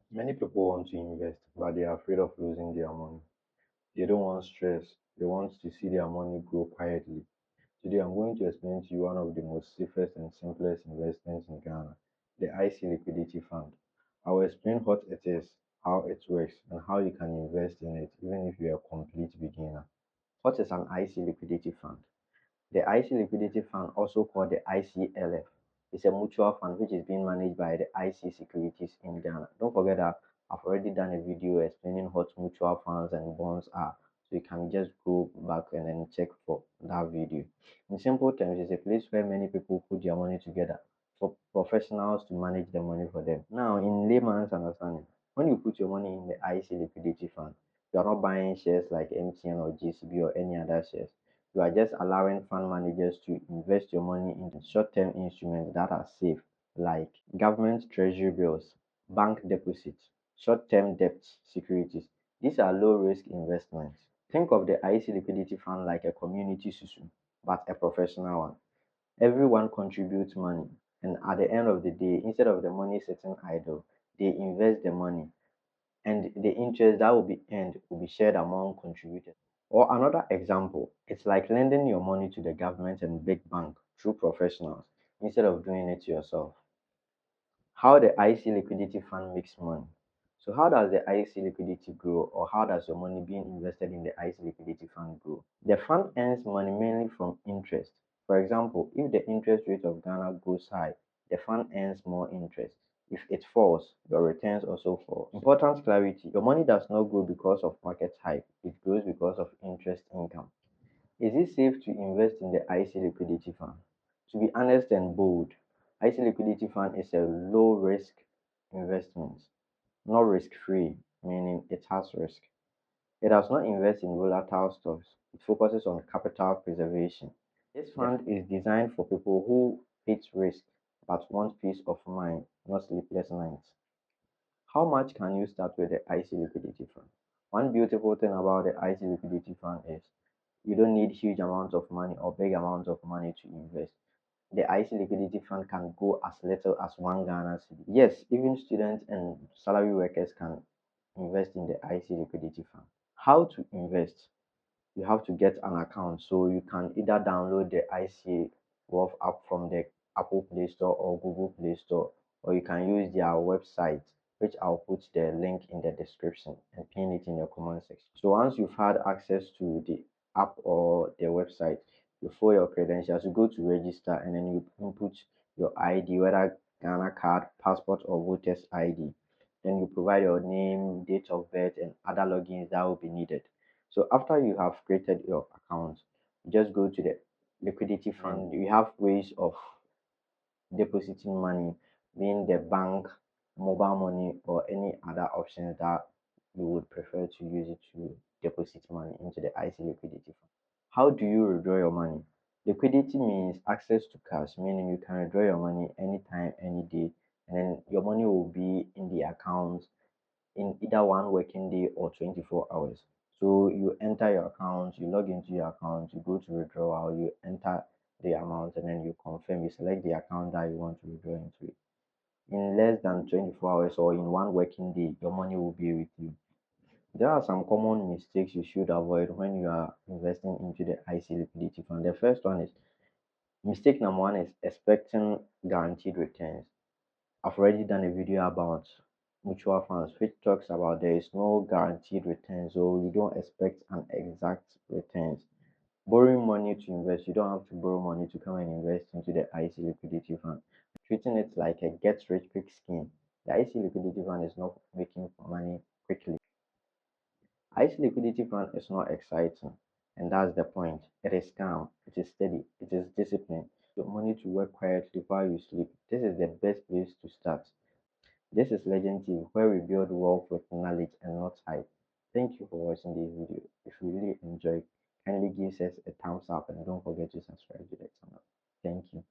Many people want to invest, but they are afraid of losing their money. They don't want stress. They want to see their money grow quietly. Today, I'm going to explain to you one of the most safest and simplest investments in Ghana, the IC Liquidity Fund. I will explain what it is, how it works, and how you can invest in it, even if you're a complete beginner. What is an IC Liquidity Fund? The IC Liquidity Fund, also called the ICLF, is a mutual fund which is being managed by the IC Securities in Ghana. Don't forget that I've already done a video explaining what mutual funds and bonds are. So you can just go back and then check for that video. In simple terms, it's a place where many people put their money together for professionals to manage the money for them. Now, in layman's understanding, when you put your money in the IC Liquidity Fund, you are not buying shares like MTN or GCB or any other shares. You are just allowing fund managers to invest your money into short-term instruments that are safe, like government treasury bills, bank deposits, short-term debt securities. These are low-risk investments. Think of the IC Liquidity Fund like a community susu, but a professional one. Everyone contributes money, and at the end of the day, instead of the money sitting idle, they invest the money, and the interest that will be earned will be shared among contributors. Or another example, it's like lending your money to the government and big bank through professionals instead of doing it yourself. How the IC Liquidity Fund makes money. So how does the IC Liquidity grow, or how does your money being invested in the IC Liquidity Fund grow? The fund earns money mainly from interest. For example, if the interest rate of Ghana goes high, the fund earns more interest. If it falls, your returns also fall. Important clarity, your money does not grow because of market hype, it grows because of interest income. Is it safe to invest in the IC Liquidity Fund? To be honest and bold, IC Liquidity Fund is a low risk investment, not risk free, meaning it has risk. It does not invest in volatile stocks, it focuses on capital preservation. This fund is designed for people who hate risk but want peace of mind, not sleepless nights. How much can you start with the IC Liquidity Fund? One beautiful thing about the IC Liquidity Fund is you don't need huge amounts of money or big amounts of money to invest. The IC Liquidity Fund can go as little as 1 Ghana cedi. Yes, even students and salary workers can invest in the IC Liquidity Fund. How to invest? You have to get an account. So you can either download the ICA Wealth app from the Apple Play Store or Google Play Store, or you can use their website, which I'll put the link in the description and pin it in the comment section. So once you've had access to the app or the website, you fill your credentials, you go to register, and then you input your ID, whether Ghana card, passport, or voter's ID. Then you provide your name, date of birth, and other logins that will be needed. So after you have created your account, you just go to the liquidity fund. You have ways of depositing money, being the bank, mobile money, or any other options that you would prefer to use it to deposit money into the IC liquidity fund. How do you withdraw your money? Liquidity means access to cash, meaning you can withdraw your money anytime, any day, and then your money will be in the account in either 1 working day or 24 hours. So you enter your account, you log into your account, you go to withdrawal, you enter the amount, and then you confirm, you select the account that you want to withdraw into it. In less than 24 hours or in 1 working day, your money will be with you. There are some common mistakes you should avoid when you are investing into the IC liquidity fund. The first one is mistake number one is expecting guaranteed returns. I've already done a video about mutual funds which talks about there is no guaranteed return, so you don't expect an exact returns. Borrowing money to invest, you don't have to borrow money to come and invest into the IC liquidity fund. Treating it like a get rich quick scheme. The IC liquidity fund is not making money quickly. IC liquidity fund is not exciting, and that's the point. It is calm, it is steady, it is disciplined. Your money to work quietly while you sleep. This is the best place to start. This is Legend TV, where we build wealth with knowledge and not hype. Thank you for watching this video. If you really enjoyed, kindly give us a thumbs up and don't forget to subscribe to the channel. Thank you.